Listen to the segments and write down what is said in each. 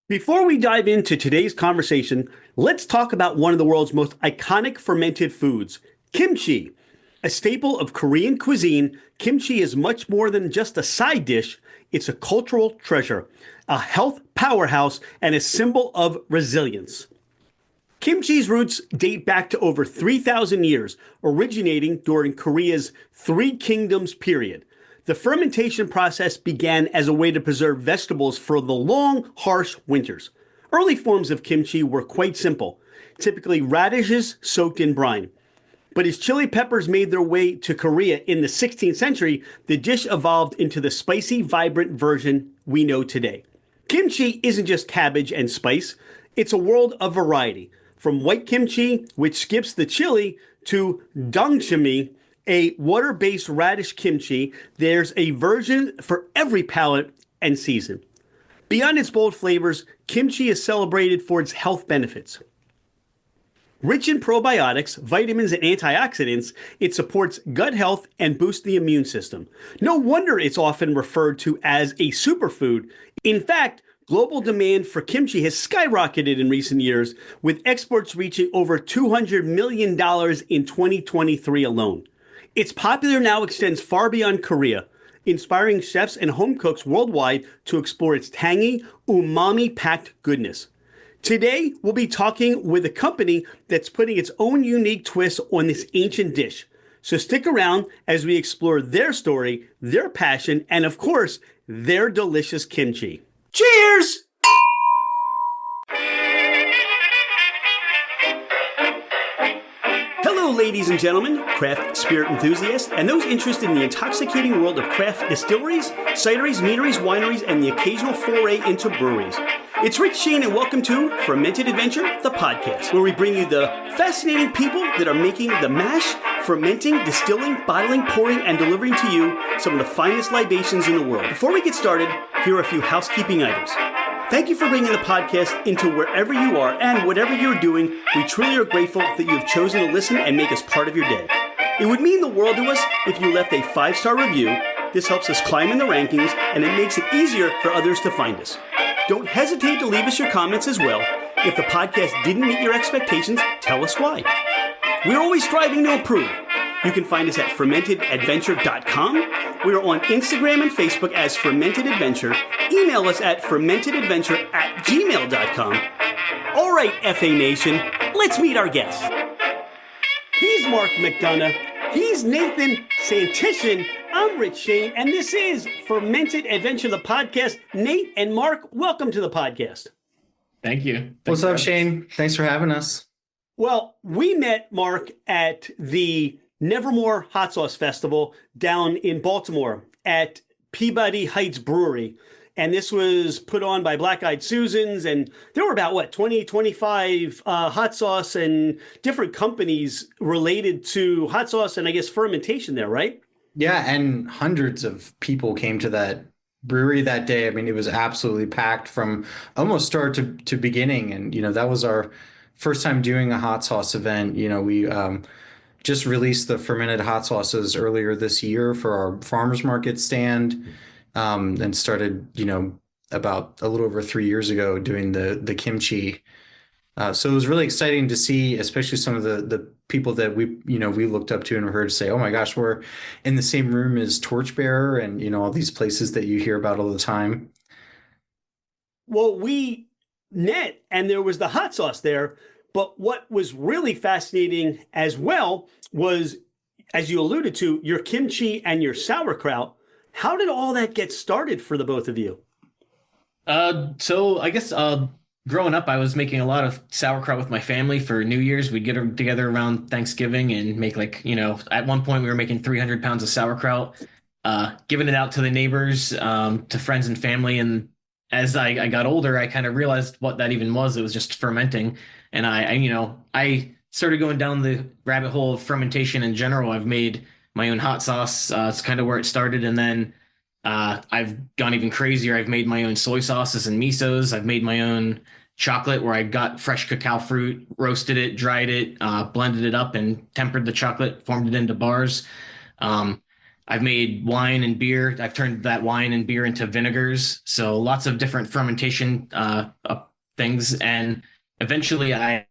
Before we dive into today's conversation, let's talk about one of the world's most iconic fermented foods, kimchi. A staple of Korean cuisine, kimchi is much more than just a side dish. It's a cultural treasure, a health powerhouse, and a symbol of resilience. Kimchi's roots date back to over 3,000 years, originating during Korea's Three Kingdoms period. The fermentation process began as a way to preserve vegetables for the long, harsh winters. Early forms of kimchi were quite simple, typically radishes soaked in brine. But as chili peppers made their way to Korea in the 16th century, the dish evolved into the spicy, vibrant version we know today. Kimchi isn't just cabbage and spice, it's a world of variety. From white kimchi, which skips the chili, to dongchimi, a water-based radish kimchi, there's a version for every palate and season. Beyond its bold flavors, kimchi is celebrated for its health benefits. Rich in probiotics, vitamins, and antioxidants, it supports gut health and boosts the immune system. No wonder it's often referred to as a superfood. In fact, global demand for kimchi has skyrocketed in recent years, with exports reaching over $200 million in 2023 alone. Its popular now extends far beyond Korea, inspiring chefs and home cooks worldwide to explore its tangy, umami-packed goodness. Today, we'll be talking with a company that's putting its own unique twist on this ancient dish. So stick around as we explore their story, their passion, and of course, their delicious kimchi. Cheers! Hello, ladies and gentlemen, craft spirit enthusiasts, and those interested in the intoxicating world of craft distilleries, cideries, meaderies, wineries, and the occasional foray into breweries. It's Rich Shane, and welcome to Fermented Adventure, the podcast, where we bring you the fascinating people that are making the mash, fermenting, distilling, bottling, pouring, and delivering to you some of the finest libations in the world. Before we get started, here are a few housekeeping items. Thank you for bringing the podcast into wherever you are and whatever you're doing. We truly are grateful that you have chosen to listen and make us part of your day. It would mean the world to us if you left a 5-star review. This helps us climb in the rankings, and it makes it easier for others to find us. Don't hesitate to leave us your comments as well. If the podcast didn't meet your expectations, tell us why. We're always striving to improve. You can find us at fermentedadventure.com. We are on Instagram and Facebook as Fermented Adventure. Email us at fermentedadventure@gmail.com. All right, FA Nation, let's meet our guests. He's Mark McDonough. He's Nathan Santichen. I'm Rich Shane, and this is Fermented Adventure, the podcast. Nate and Mark, welcome to the podcast. Thank you. What's up, Shane? Thanks for having us. Well, we met Mark at the Nevermore Hot Sauce Festival down in Baltimore at Peabody Heights Brewery. And this was put on by Black Eyed Susans. And there were about, 25 hot sauce and different companies related to hot sauce and I guess fermentation there, right? Yeah, and hundreds of people came to that brewery that day. I mean, it was absolutely packed from almost start to beginning. And, that was our first time doing a hot sauce event. We just released the fermented hot sauces earlier this year for our farmers market stand, and started, about a little over 3 years ago doing the kimchi. So it was really exciting to see, especially some of the people that we looked up to and heard say, oh my gosh, we're in the same room as Torchbearer and, all these places that you hear about all the time. Well, we met and there was the hot sauce there. But what was really fascinating as well was, as you alluded to, your kimchi and your sauerkraut. How did all that get started for the both of you? So I guess growing up, I was making a lot of sauerkraut with my family for New Year's. We'd get together around Thanksgiving and make at one point we were making 300 pounds of sauerkraut, giving it out to the neighbors, to friends and family. And as I got older, I kind of realized what that even was. It was just fermenting. And I started going down the rabbit hole of fermentation in general. I've made my own hot sauce. It's kind of where it started. And then I've gone even crazier. I've made my own soy sauces and misos. I've made my own chocolate where I got fresh cacao fruit, roasted it, dried it, blended it up, and tempered the chocolate, formed it into bars. I've made wine and beer. I've turned that wine and beer into vinegars. So lots of different fermentation things. And eventually I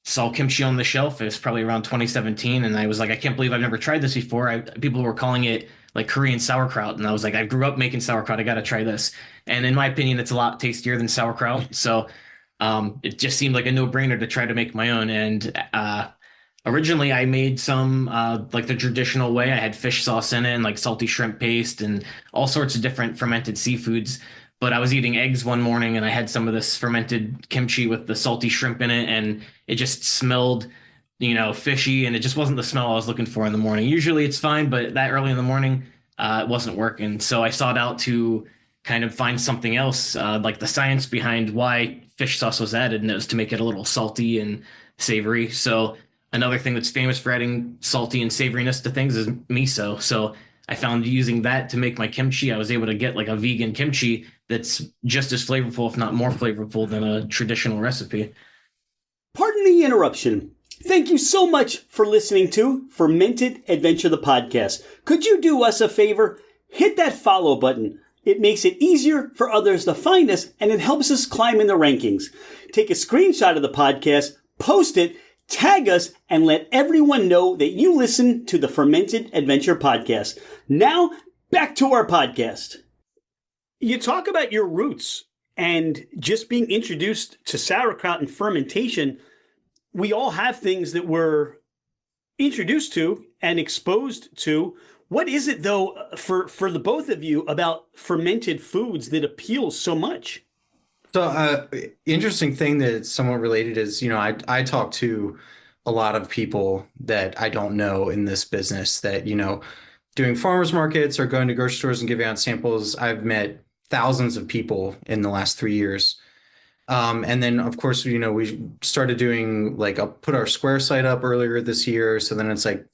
saw kimchi on the shelf. It was probably around 2017. And I was like, I can't believe I've never tried this before. People were calling it like Korean sauerkraut. And I was like, I grew up making sauerkraut. I got to try this. And in my opinion, it's a lot tastier than sauerkraut. So it just seemed like a no-brainer to try to make my own. And originally, I made some like the traditional way. I had fish sauce in it and like salty shrimp paste and all sorts of different fermented seafoods. But I was eating eggs one morning and I had some of this fermented kimchi with the salty shrimp in it, and it just smelled, fishy, and it just wasn't the smell I was looking for in the morning. Usually it's fine, but that early in the morning, it wasn't working. So I sought out to kind of find something else, like the science behind why fish sauce was added, and it was to make it a little salty and savory. So another thing that's famous for adding salty and savoriness to things is miso. So I found using that to make my kimchi, I was able to get like a vegan kimchi that's just as flavorful, if not more flavorful, than a traditional recipe. Pardon the interruption. Thank you so much for listening to Fermented Adventure, the podcast. Could you do us a favor? Hit that follow button. It makes it easier for others to find us, and it helps us climb in the rankings. Take a screenshot of the podcast, post it, tag us, and let everyone know that you listen to the Fermented Adventure podcast. Now, back to our podcast. You talk about your roots and just being introduced to sauerkraut and fermentation. We all have things that we're introduced to and exposed to. What is it, though, for the both of you about fermented foods that appeals so much? So, interesting thing that's somewhat related is, I talk to a lot of people that I don't know in this business that, doing farmers markets or going to grocery stores and giving out samples. I've met thousands of people in the last 3 years. And then, of course, we started doing put our Square site up earlier this year. So then it's like,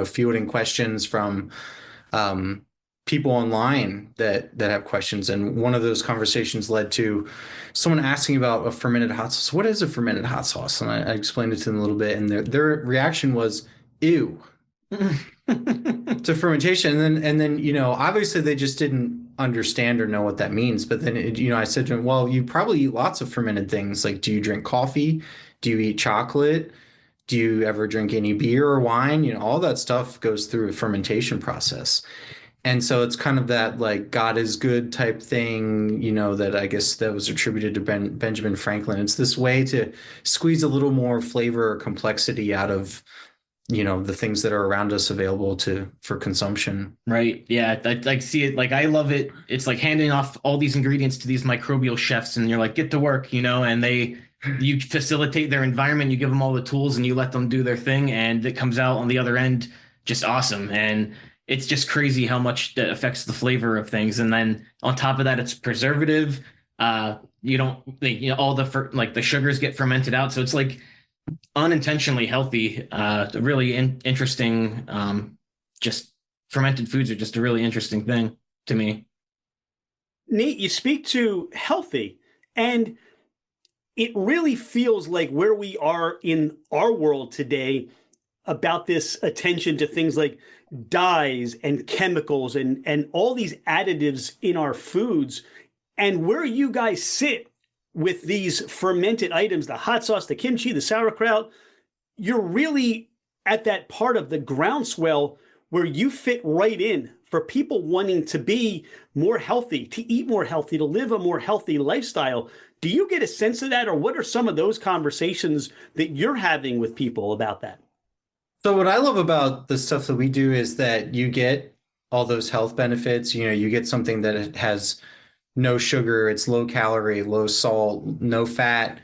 fielding questions from people online that have questions. And one of those conversations led to someone asking about a fermented hot sauce. What is a fermented hot sauce? And I explained it to them a little bit, and their reaction was, ew. To fermentation. And then, obviously they just didn't understand or know what that means. But then, I said to them, well, you probably eat lots of fermented things. Like, do you drink coffee? Do you eat chocolate? Do you ever drink any beer or wine? All that stuff goes through a fermentation process. And so it's kind of that like God is good type thing, that I guess that was attributed to Benjamin Franklin. It's this way to squeeze a little more flavor or complexity out of, the things that are around us available for consumption. Right. Yeah. I see it. Like, I love it. It's like handing off all these ingredients to these microbial chefs, and you're like, get to work, and you facilitate their environment, you give them all the tools, and you let them do their thing, and it comes out on the other end just awesome. And it's just crazy how much that affects the flavor of things. And then on top of that, it's preservative. You don't, all the sugars get fermented out. So it's like unintentionally healthy. Really interesting. Just fermented foods are just a really interesting thing to me. Nate, you speak to healthy, and it really feels like where we are in our world today about this attention to things like dyes and chemicals and all these additives in our foods, and where you guys sit with these fermented items, the hot sauce, the kimchi, the sauerkraut. You're really at that part of the groundswell where you fit right in for people wanting to be more healthy, to eat more healthy, to live a more healthy lifestyle. Do you get a sense of that, or what are some of those conversations that you're having with people about that? So what I love about the stuff that we do is that you get all those health benefits. You get something that has no sugar, it's low calorie, low salt, no fat.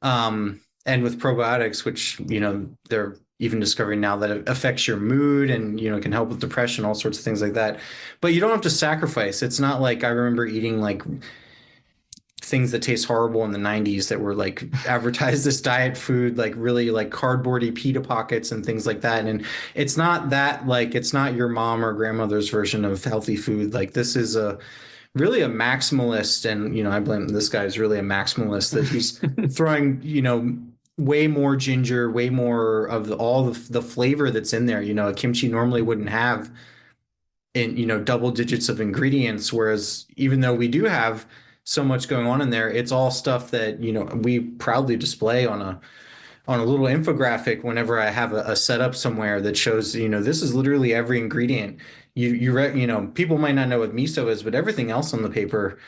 And with probiotics, which, they're even discovering now that it affects your mood and, can help with depression, all sorts of things like that. But you don't have to sacrifice. It's not like I remember eating like things that taste horrible in the 90s that were like advertised as diet food, like really like cardboardy pita pockets and things like that. And it's not that, like, it's not your mom or grandmother's version of healthy food. Like, this is really a maximalist. And, I blame this guy is really a maximalist, that he's throwing, way more ginger, way more of all the flavor that's in there. A kimchi normally wouldn't have in, double digits of ingredients, whereas even though we do have so much going on in there, it's all stuff that, we proudly display on a little infographic whenever I have a setup somewhere that shows, this is literally every ingredient. People might not know what miso is, but everything else on the paper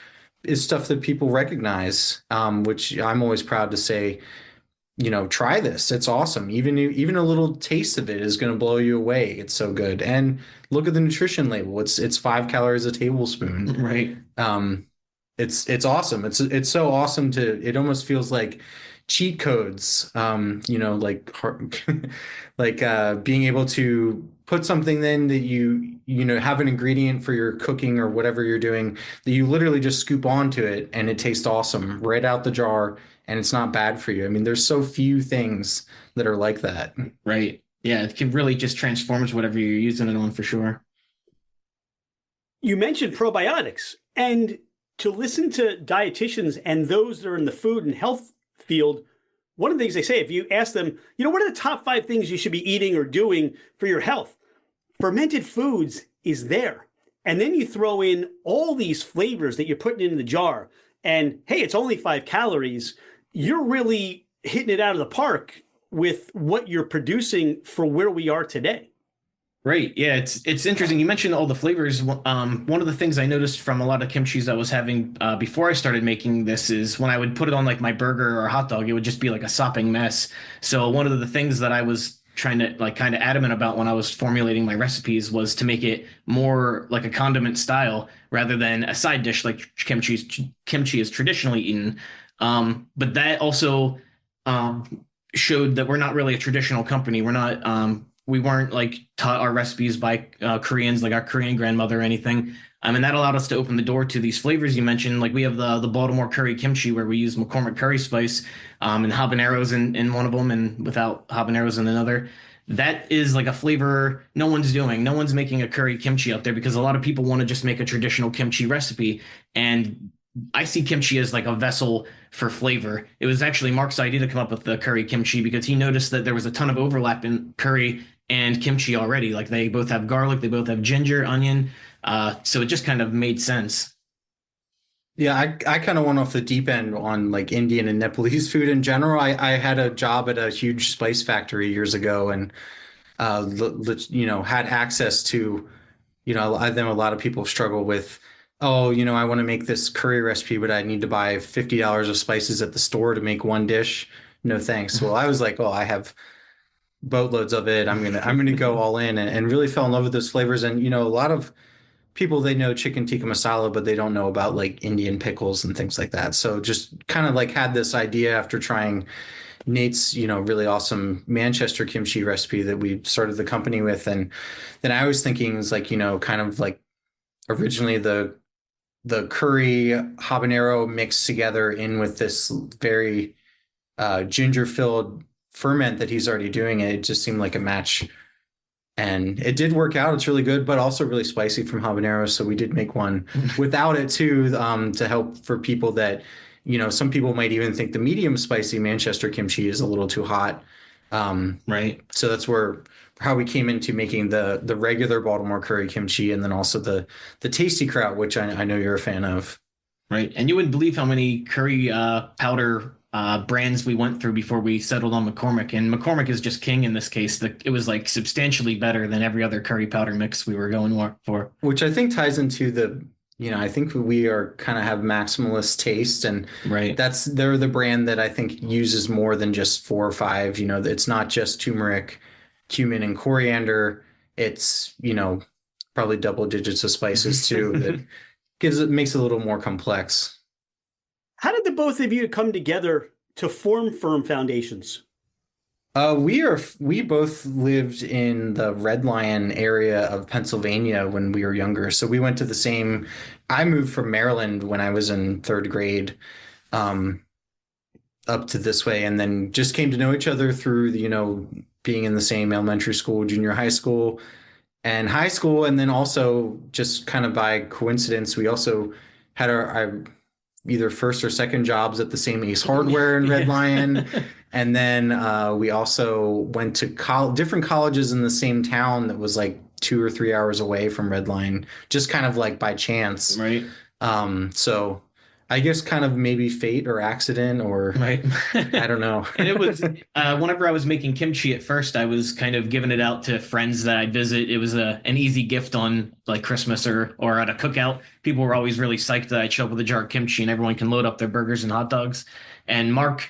is stuff that people recognize, which I'm always proud to say, try this. It's awesome. Even a little taste of it is going to blow you away. It's so good. And look at the nutrition label. It's 5 calories a tablespoon. Right. It's awesome. It's so awesome it almost feels like cheat codes. Like like being able to put something in that have an ingredient for your cooking or whatever you're doing that you literally just scoop onto it and it tastes awesome right out the jar and it's not bad for you. I mean, there's so few things that are like that. Right. Yeah, it can really just transforms whatever you're using it on for sure. You mentioned probiotics, and to listen to dietitians and those that are in the food and health field, one of the things they say, if you ask them, what are the top 5 things you should be eating or doing for your health? Fermented foods is there. And then you throw in all these flavors that you're putting in the jar. And hey, it's only 5 calories. You're really hitting it out of the park with what you're producing for where we are today. Right. Yeah, it's interesting. You mentioned all the flavors. One of the things I noticed from a lot of kimchis I was having before I started making this is when I would put it on like my burger or hot dog, it would just be like a sopping mess. So one of the things that I was trying to like kind of adamant about when I was formulating my recipes was to make it more like a condiment style rather than a side dish like kimchi is traditionally eaten. But that also showed that we're not really a traditional company. We weren't like taught our recipes by Koreans, like our Korean grandmother or anything. And that allowed us to open the door to these flavors you mentioned. Like we have the Baltimore curry kimchi where we use McCormick curry spice and habaneros in one of them and without habaneros in another. That is like a flavor no one's doing. No one's making a curry kimchi out there because a lot of people want to just make a traditional kimchi recipe. And I see kimchi as like a vessel for flavor. It was actually Mark's idea to come up with the curry kimchi because he noticed that there was a ton of overlap in curry and kimchi already. Like they both have garlic, they both have ginger, onion. So it just kind of made sense. Yeah, I kind of went off the deep end on like Indian and Nepalese food in general. I had a job at a huge spice factory years ago and had access to, I think a lot of people struggle with, oh, I want to make this curry recipe, but I need to buy $50 of spices at the store to make one dish. No thanks. Well, I was like, oh, I have boatloads of it. I'm gonna go all in and really fell in love with those flavors. And a lot of people, they know chicken tikka masala, but they don't know about like Indian pickles and things like that. So just kind of like had this idea after trying Nate's, really awesome Manchester kimchi recipe that we started the company with. And then I was thinking is like, kind of like originally the curry habanero mixed together in with this very ginger filled ferment that he's already doing. It just seemed like a match. And it did work out. It's really good, but also really spicy from habanero. So we did make one without it too, to help for people that, some people might even think the medium spicy Manchester kimchi is a little too hot. Right. So that's how we came into making the regular Baltimore curry kimchi and then also the tasty kraut, which I know you're a fan of. Right. And you wouldn't believe how many curry powder brands we went through before we settled on McCormick. And McCormick is just king in this case. It was like substantially better than every other curry powder mix we were going for. Which I think ties into I think we are kind of have maximalist taste and right. They're the brand that I think uses more than just 4 or 5. It's not just turmeric, cumin, and coriander. It's, probably double digits of spices too. That makes it a little more complex. How did the both of you come together to form Ferm Foundations? We both lived in the Red Lion area of Pennsylvania when we were younger. So we went to I moved from Maryland when I was in 3rd grade, up to this way, and then just came to know each other through being in the same elementary school, junior high school, and high school. And then also just kind of by coincidence, we also had our either first or second jobs at the same Ace Hardware in Red Lion. And then we also went to different colleges in the same town that was like 2 or 3 hours away from Redline, just kind of like by chance. Right. So I guess kind of maybe fate or accident or Right. I don't know. And it was whenever I was making kimchi at first, I was kind of giving it out to friends that I'd visit. It was an easy gift on like Christmas or at a cookout. People were always really psyched that I'd show up with a jar of kimchi and everyone can load up their burgers and hot dogs. And Mark,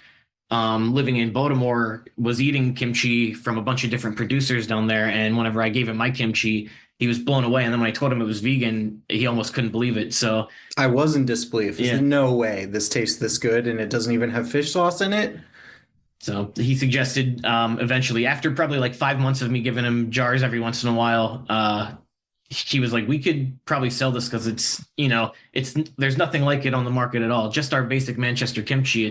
living in Baltimore, was eating kimchi from a bunch of different producers down there. And whenever I gave him my kimchi, he was blown away. And then when I told him it was vegan, he almost couldn't believe it. So I was in disbelief. Yeah. There's no way this tastes this good and it doesn't even have fish sauce in it. So he suggested eventually, after probably like 5 months of me giving him jars every once in a while, he was like, we could probably sell this because it's there's nothing like it on the market at all. Just our basic Manchester kimchi.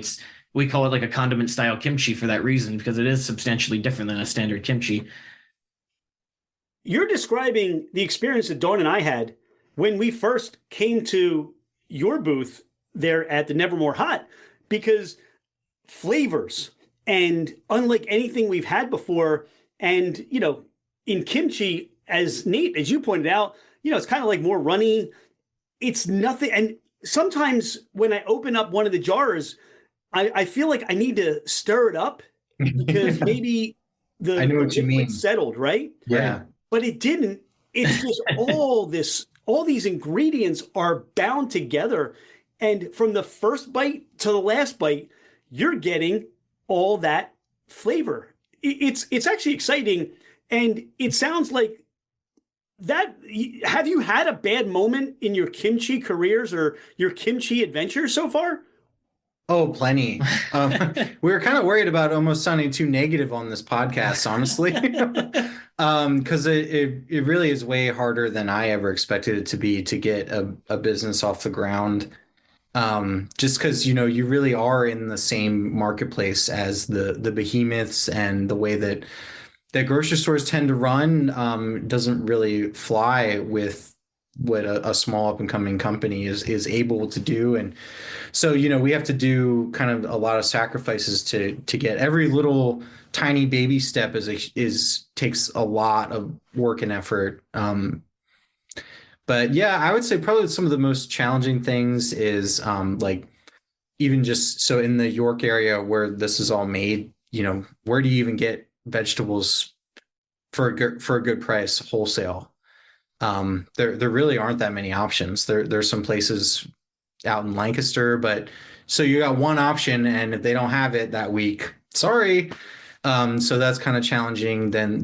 We call it like a condiment style kimchi for that reason, because it is substantially different than a standard kimchi. You're describing the experience that Dawn and I had when we first came to your booth there at the Nevermore Hot, because flavors and unlike anything we've had before, and in kimchi, as Nate, as you pointed out, it's kind of like more runny. It's nothing. And sometimes when I open up one of the jars, I feel like I need to stir it up because maybe I know what you mean. Settled, right? Yeah. But it didn't. It's just all these ingredients are bound together. And from the first bite to the last bite, you're getting all that flavor. It's actually exciting. And it sounds like that. Have you had a bad moment in your kimchi careers or your kimchi adventures so far? Oh, plenty. We were kind of worried about almost sounding too negative on this podcast, honestly, because it really is way harder than I ever expected it to be to get a business off the ground. Just because, you really are in the same marketplace as the behemoths, and the way that grocery stores tend to run doesn't really fly with what a small up and coming company is able to do. And so, we have to do kind of a lot of sacrifices to get every little tiny baby step takes a lot of work and effort. But yeah, I would say probably some of the most challenging things is like even just so in the York area where this is all made, where do you even get vegetables for a good price wholesale? There really aren't that many options. There's some places out in Lancaster, but so you got one option, and if they don't have it that week, sorry. So that's kind of challenging. Then,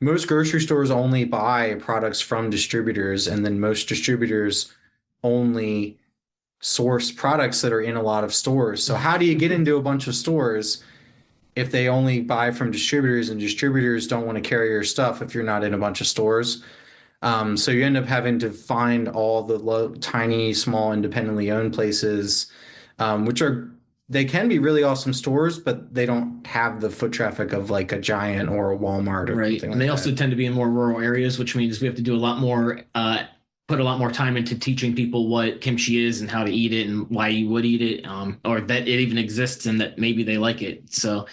most grocery stores only buy products from distributors, and then most distributors only source products that are in a lot of stores. So how do you get into a bunch of stores if they only buy from distributors, and distributors don't want to carry your stuff if you're not in a bunch of stores? So you end up having to find all the tiny, small, independently owned places, which they can be really awesome stores, but they don't have the foot traffic of like a Giant or a Walmart or right. something And they like also that. tend to be in more rural areas, which means we have to do a lot more, put a lot more time into teaching people what kimchi is and how to eat it and why you would eat it, or that it even exists and that maybe they like it. So,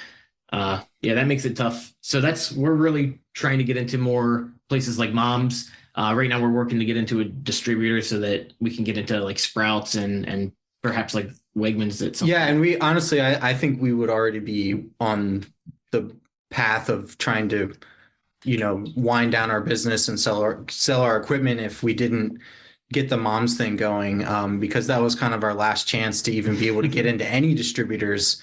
yeah, that makes it tough. So we're really trying to get into more places like Mom's. Right now we're working to get into a distributor so that we can get into like Sprouts and perhaps like Wegmans at some Yeah, point. and we honestly, I think we would already be on the path of trying to, wind down our business and sell our equipment if we didn't get the Moms thing going, because that was kind of our last chance to even be able to get into any distributors.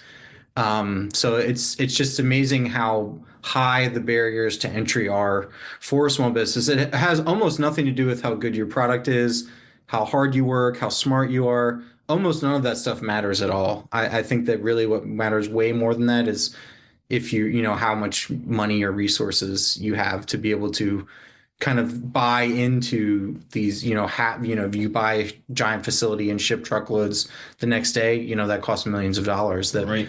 So it's just amazing how high the barriers to entry are for a small business. It has almost nothing to do with how good your product is, how hard you work, how smart you are. Almost none of that stuff matters at all. I think that really what matters way more than that is if how much money or resources you have to be able to kind of buy into these, if you buy a giant facility and ship truckloads the next day, that costs millions of dollars. That Right.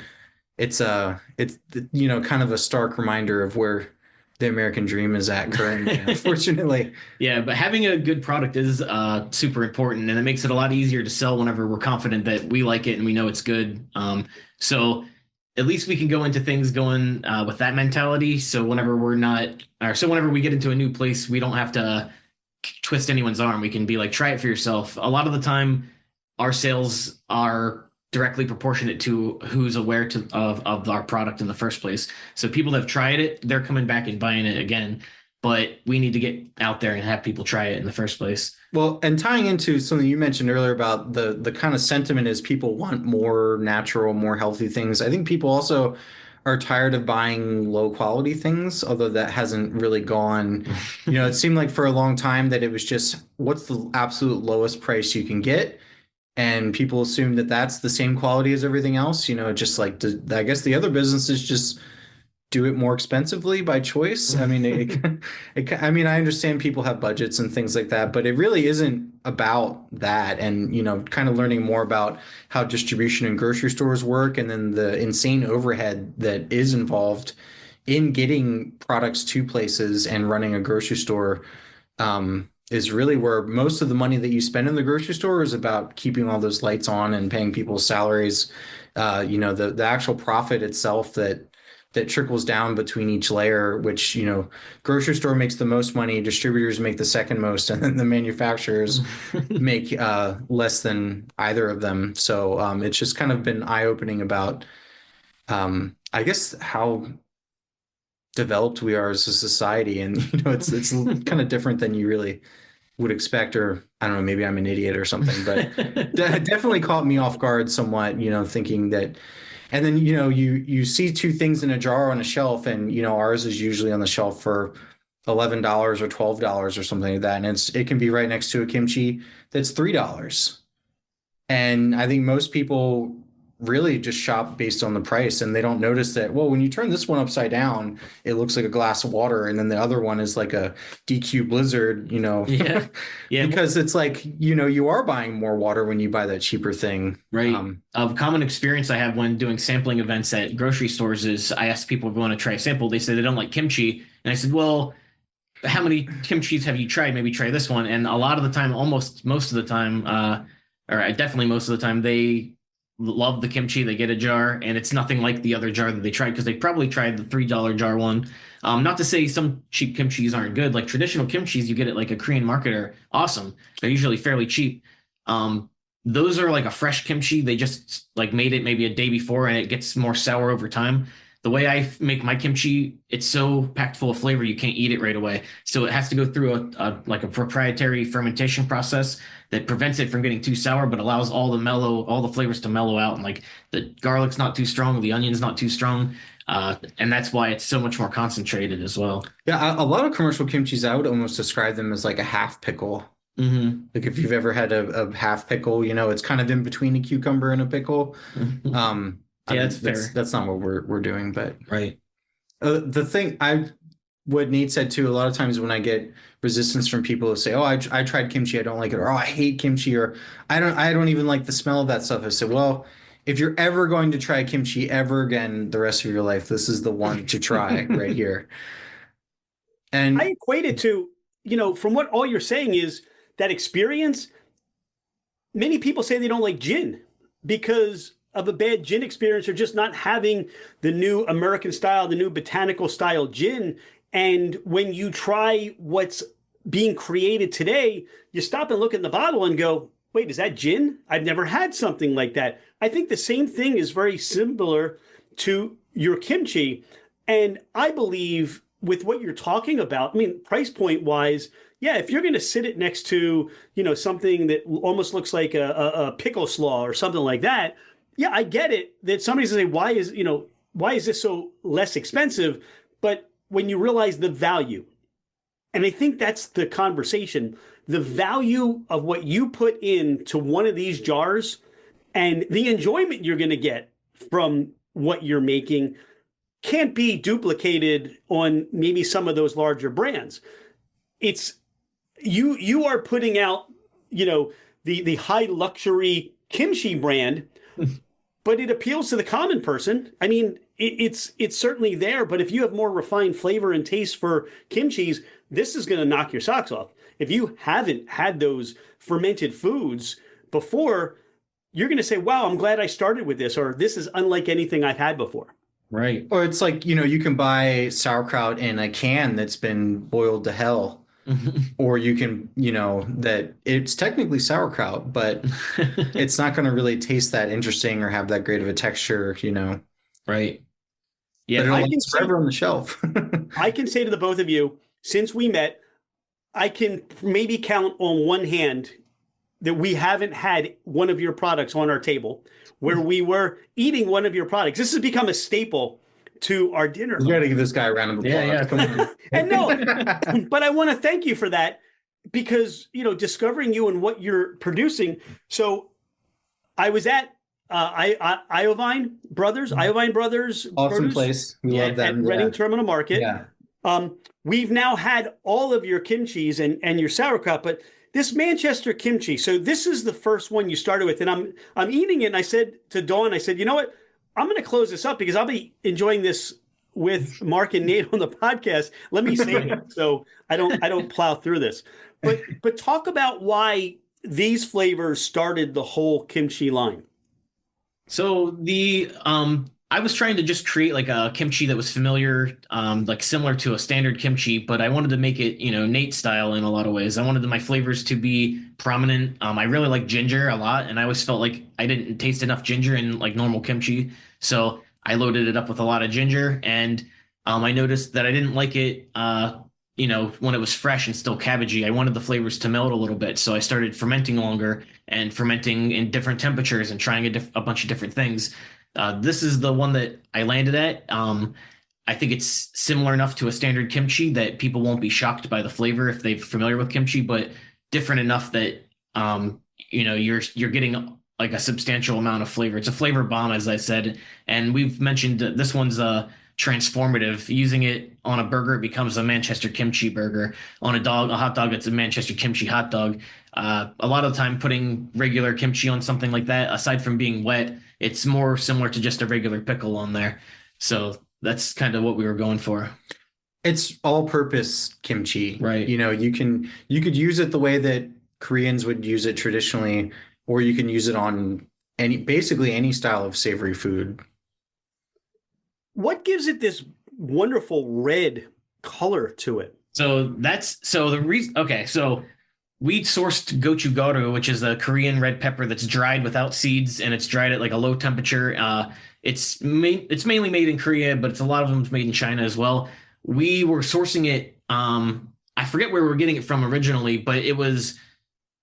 It's kind of a stark reminder of where the American dream is at currently, unfortunately. Yeah, but having a good product is super important, and it makes it a lot easier to sell whenever we're confident that we like it and we know it's good. So at least we can go into things going with that mentality. So whenever we're not, or so whenever we get into a new place, we don't have to twist anyone's arm. We can be like, try it for yourself. A lot of the time, our sales are directly proportionate to who's aware of our product in the first place. So people that have tried it, they're coming back and buying it again. But we need to get out there and have people try it in the first place. Well, and tying into something you mentioned earlier about the kind of sentiment is people want more natural, more healthy things. I think people also are tired of buying low quality things, although that hasn't really gone. It seemed like for a long time that it was just what's the absolute lowest price you can get. And people assume that that's the same quality as everything else, just like I guess the other businesses just do it more expensively by choice. I mean, I mean, I understand people have budgets and things like that, but it really isn't about that. And, kind of learning more about how distribution in grocery stores work and then the insane overhead that is involved in getting products to places and running a grocery store, is really where most of the money that you spend in the grocery store is about keeping all those lights on and paying people's salaries. The actual profit itself that trickles down between each layer, which, grocery store makes the most money, distributors make the second most, and then the manufacturers make less than either of them. So it's just kind of been eye-opening about, I guess, how developed we are as a society. And, it's kind of different than you really would expect, or I don't know, maybe I'm an idiot or something, but definitely caught me off guard somewhat, thinking that. And then, you see two things in a jar on a shelf, and, ours is usually on the shelf for $11 or $12 or something like that. And it can be right next to a kimchi that's $3. And I think most people really just shop based on the price, and they don't notice that, well, when you turn this one upside down, it looks like a glass of water. And then the other one is like a DQ Blizzard, Yeah. Yeah. because it's like, you are buying more water when you buy that cheaper thing. Right. A common experience I have when doing sampling events at grocery stores is I ask people if they want to try a sample. They say they don't like kimchi. And I said, well, how many kimchis have you tried? Maybe try this one. And a lot of the time, almost most of the time, or definitely most of the time, they love the kimchi. They get a jar, and it's nothing like the other jar that they tried because they probably tried the $3 jar one. Not to say some cheap kimchis aren't good. Like traditional kimchis you get at like a Korean market are awesome. They're usually fairly cheap. Those are like a fresh kimchi. They just like made it maybe a day before, and it gets more sour over time. The way I make my kimchi, it's so packed full of flavor you can't eat it right away. So it has to go through a proprietary fermentation process that prevents it from getting too sour, but allows all the flavors to mellow out. And like the garlic's not too strong, the onion's not too strong. And that's why it's so much more concentrated as well. Yeah, a lot of commercial kimchis, I would almost describe them as like a half pickle. Mm-hmm. Like if you've ever had a half pickle, it's kind of in between a cucumber and a pickle. Yeah, that's fair. That's not what we're doing, but right. The thing what Nate said too, a lot of times when I get resistance from people who say, "Oh, I tried kimchi, I don't like it," or "Oh, I hate kimchi," or I don't even like the smell of that stuff." I said, "Well, if you're ever going to try kimchi ever again the rest of your life, this is the one to try right here." And I equate it to, from what all you're saying is that experience. Many people say they don't like gin because of a bad gin experience or just not having the new American style, the new botanical style gin. And when you try what's being created today, you stop and look at the bottle and go, wait, is that gin? I've never had something like that. I think the same thing is very similar to your kimchi. And I believe with what you're talking about, I mean, price point wise, yeah, if you're going to sit it next to, something that almost looks like a pickle slaw or something like that, yeah, I get it that somebody's going to say, why is this so less expensive? But when you realize the value, and I think that's the conversation, the value of what you put into one of these jars and the enjoyment you're going to get from what you're making can't be duplicated on maybe some of those larger brands. It's you are putting out, the high luxury kimchi brand, but it appeals to the common person. I mean, it's certainly there, but if you have more refined flavor and taste for kimchis, this is going to knock your socks off. If you haven't had those fermented foods before, you're going to say, wow, I'm glad I started with this, or this is unlike anything I've had before. Right. Or it's like, you can buy sauerkraut in a can that's been boiled to hell. Or you can, that it's technically sauerkraut, but it's not going to really taste that interesting or have that great of a texture. Right. But Yeah. it'll I can last say, forever on the shelf. I can say to the both of you, since we met, I can maybe count on one hand that we haven't had one of your products on our table where we were eating one of your products. This has become a staple to our dinner. You got to give this guy a round of applause. Yeah. Come on. And no, but I want to thank you for that because, discovering you and what you're producing. So I was at Iovine Brothers. Awesome Produce, place. We love them. at Reading Terminal Market. Yeah. We've now had all of your kimchis and your sauerkraut, but this Manchester kimchi. So this is the first one you started with, and I'm eating it. And I said to Dawn, I said, you know what? I'm going to close this up because I'll be enjoying this with Mark and Nate on the podcast. Let me save it so I don't plow through this. But talk about why these flavors started the whole kimchi line. So I was trying to just create like a kimchi that was familiar, like similar to a standard kimchi, but I wanted to make it, Nate style in a lot of ways. I wanted my flavors to be prominent. I really like ginger a lot, and I always felt like I didn't taste enough ginger in like normal kimchi. So I loaded it up with a lot of ginger, and I noticed that I didn't like it, when it was fresh and still cabbagey. I wanted the flavors to melt a little bit, so I started fermenting longer and fermenting in different temperatures and trying a bunch of different things. This is the one that I landed at. I think it's similar enough to a standard kimchi that people won't be shocked by the flavor if they're familiar with kimchi, but different enough that you're getting like a substantial amount of flavor. It's a flavor bomb, as I said, and we've mentioned this one's transformative. Using it on a burger, it becomes a Manchester kimchi burger. On a hot dog, it's a Manchester kimchi hot dog. A lot of the time, putting regular kimchi on something like that, aside from being wet, it's more similar to just a regular pickle on there. So that's kind of what we were going for. It's all-purpose kimchi, right? You could use it the way that Koreans would use it traditionally, or you can use it on basically any style of savory food. What gives it this wonderful red color to it? So the reason. Okay, so we sourced gochugaru, which is a Korean red pepper that's dried without seeds, and it's dried at like a low temperature. It's mainly made in Korea, but a lot of them's made in China as well. We were sourcing it. I forget where we were getting it from originally, but it was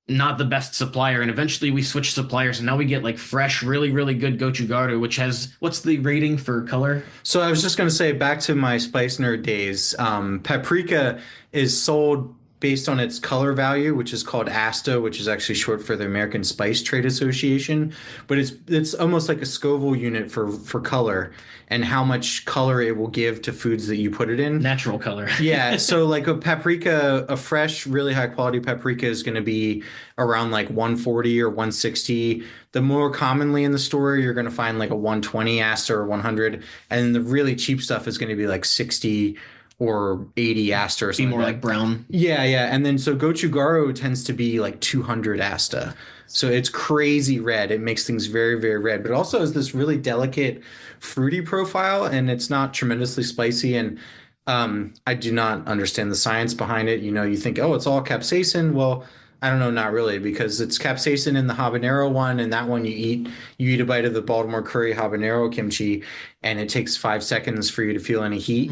not the best supplier, and eventually we switched suppliers, and now we get like fresh, really, really good gochugaru, which has, what's the rating for color? So I was just going to say, back to my spice nerd days, paprika is sold based on its color value, which is called ASTA, which is actually short for the American Spice Trade Association. But it's almost like a Scoville unit for color and how much color it will give to foods that you put it in. Natural color. Yeah. So like a paprika, a fresh, really high quality paprika is going to be around like 140 or 160. The more commonly in the store, you're going to find like a 120 ASTA or 100. And the really cheap stuff is going to be like 60 or 80 ASTA or something. Be more like brown. Yeah. And then so gochugaru tends to be like 200 ASTA. So it's crazy red. It makes things very, very red, but it also has this really delicate fruity profile, and it's not tremendously spicy. And I do not understand the science behind it. You think, oh, it's all capsaicin. Well, I don't know, not really, because it's capsaicin in the habanero one, and that one you eat a bite of the Baltimore curry habanero kimchi, and it takes 5 seconds for you to feel any heat.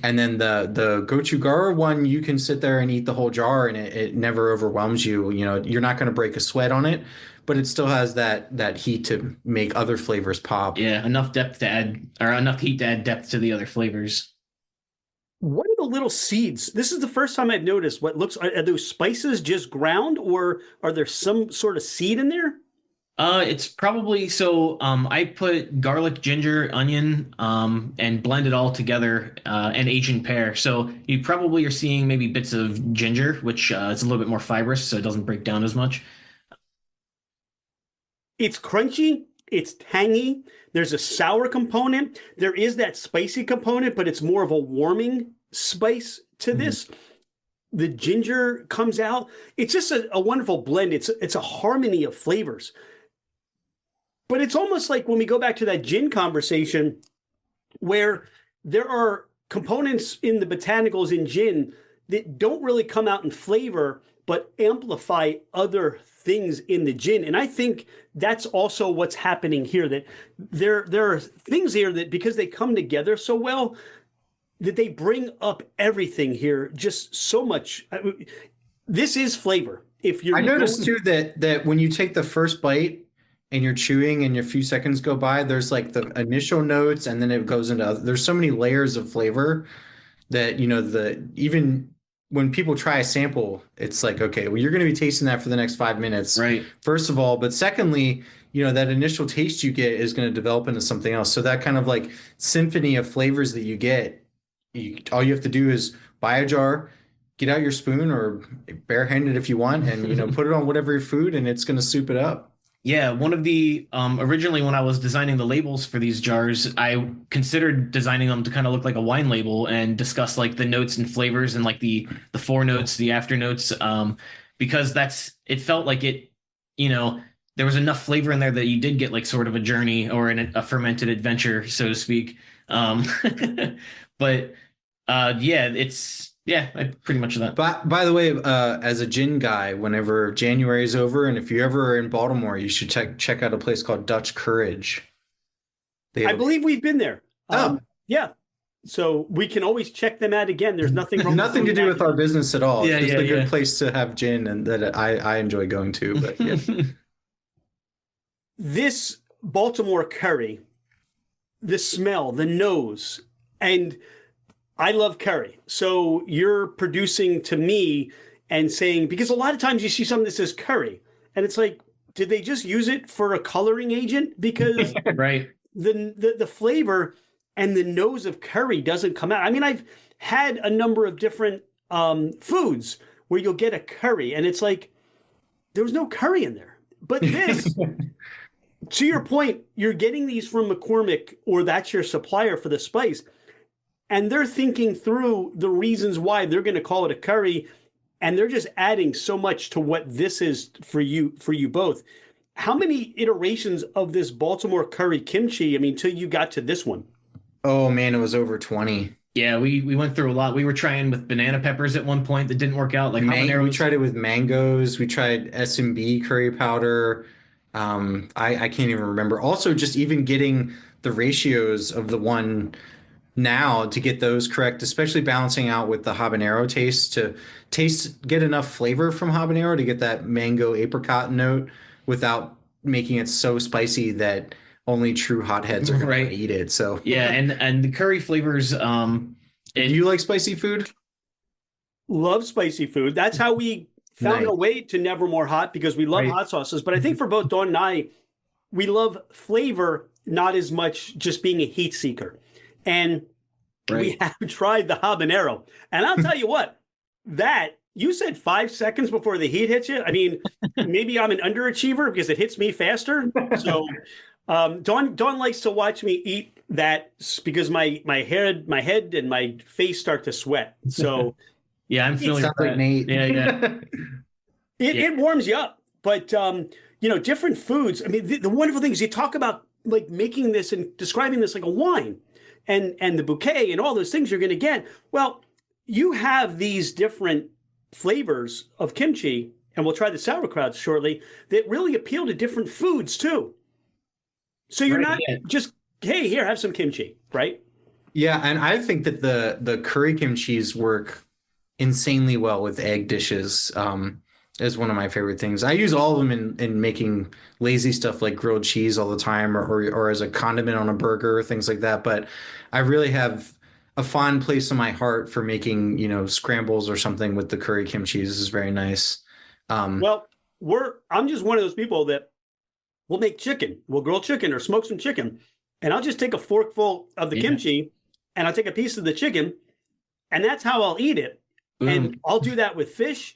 And then the gochugaru one, you can sit there and eat the whole jar, and it never overwhelms you. You're not going to break a sweat on it, but it still has that heat to make other flavors pop. Yeah, enough depth to add, or enough heat to add depth to the other flavors. What are the little seeds? This is the first time I've noticed what looks, are those spices just ground, or are there some sort of seed in there? It's probably, so I put garlic, ginger, onion, and blend it all together, and Asian pear. So you probably are seeing maybe bits of ginger, which is a little bit more fibrous, so it doesn't break down as much. It's crunchy. It's tangy. There's a sour component. There is that spicy component, but it's more of a warming spice to this. The ginger comes out. It's just a wonderful blend. It's a harmony of flavors. But it's almost like when we go back to that gin conversation, where there are components in the botanicals in gin that don't really come out in flavor, but amplify other things in the gin. And I think that's also what's happening here. That there are things here that because they come together so well, that they bring up everything here just so much. This is flavor. If you're I noticed too that when you take the first bite and you're chewing and a few seconds go by, there's like the initial notes and then it goes into there's so many layers of flavor that even when people try a sample, it's like, okay, well, you're going to be tasting that for the next 5 minutes, Right. first of all. But secondly, that initial taste you get is going to develop into something else. So that kind of like symphony of flavors that you get, all you have to do is buy a jar, get out your spoon or barehanded if you want, and put it on whatever your food, and it's going to soup it up. Yeah, one of the originally when I was designing the labels for these jars, I considered designing them to kind of look like a wine label and discuss like the notes and flavors and like the fore notes, the after notes, because it felt like there was enough flavor in there that you did get like sort of a journey or a fermented adventure, so to speak. But I pretty much that. But by the way, as a gin guy, whenever January is over, and if you ever are in Baltimore, you should check out a place called Dutch Courage. I believe we've been there. Oh. Yeah. So we can always check them out again. There's nothing wrong. Nothing to do with our business at all. Yeah, it's just a good place to have gin, and that I enjoy going to. But yeah. This Baltimore curry, the smell, the nose, and I love curry. So you're producing to me and saying, because a lot of times you see something that says curry, and it's like, did they just use it for a coloring agent? Because right. The flavor and the nose of curry doesn't come out. I mean, I've had a number of different foods where you'll get a curry, and it's like, there was no curry in there. But this, to your point, you're getting these from McCormick, or that's your supplier for the spice. And they're thinking through the reasons why they're going to call it a curry, and they're just adding so much to what this is for you both. How many iterations of this Baltimore curry kimchi, till you got to this one? Oh man, it was over 20. Yeah, we went through a lot. We were trying with banana peppers at one point that didn't work out. Like habanero. We tried it with mangoes. We tried S&B curry powder. I can't even remember. Also, just even getting the ratios of the one now to get those correct, especially balancing out with the habanero taste to get enough flavor from habanero to get that mango apricot note without making it so spicy that only true hotheads are going to eat it. So yeah, and the curry flavors. Do you like spicy food? Love spicy food. That's how we found a way to Never More Hot, because we love hot sauces. But I think for both Dawn and I, we love flavor, not as much just being a heat seeker. And we have tried the habanero. And I'll tell you what, you said 5 seconds before the heat hits you. Maybe I'm an underachiever because it hits me faster. So Dawn likes to watch me eat that because my head and my face start to sweat. So yeah, I'm feeling like Nate. Yeah. It warms you up. But different foods. The wonderful thing is you talk about like making this and describing this like a wine. And the bouquet and all those things you're going to get. Well, you have these different flavors of kimchi, and we'll try the sauerkraut shortly, that really appeal to different foods too. So you're not just, hey, here, have some kimchi, right? Yeah, and I think that the curry kimchis work insanely well with egg dishes. Is one of my favorite things. I use all of them in making lazy stuff like grilled cheese all the time, or as a condiment on a burger, things like that. But I really have a fond place in my heart for making, scrambles or something with the curry kimchi. This is very nice. I'm just one of those people that will make chicken. We'll grill chicken or smoke some chicken, and I'll just take a forkful of the kimchi, and I'll take a piece of the chicken, and that's how I'll eat it. And I'll do that with fish.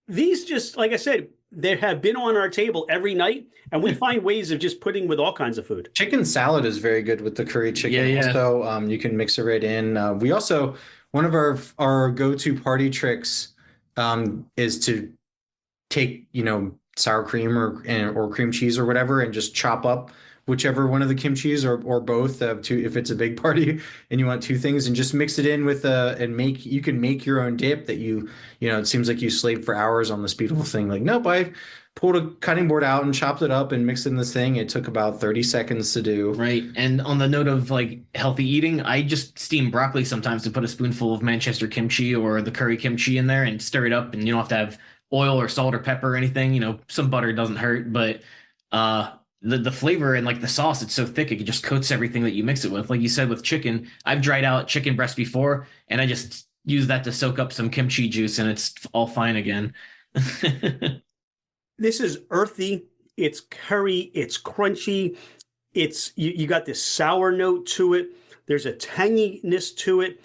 These just, like I said, they have been on our table every night, and we find ways of just putting with all kinds of food. Chicken salad is very good with the curry chicken. Yeah. Also, you can mix it right in. We also, one of our go-to party tricks is to take, sour cream or cream cheese or whatever, and just chop up whichever one of the kimchis or both two if it's a big party and you want two things, and just mix it in with and make you can make your own dip that it seems like you slaved for hours on this beautiful thing. Like, nope, I pulled a cutting board out and chopped it up and mixed in this thing. It took about 30 seconds to do. Right. And on the note of like healthy eating, I just steam broccoli sometimes to put a spoonful of Manchester kimchi or the curry kimchi in there and stir it up. And you don't have to have oil or salt or pepper or anything. Some butter doesn't hurt, but the flavor and like the sauce, it's so thick it just coats everything that you mix it with. Like you said with chicken, I've dried out chicken breast before, and I just use that to soak up some kimchi juice, and it's all fine again. This is earthy. It's curry. It's crunchy. You got this sour note to it. There's a tanginess to it.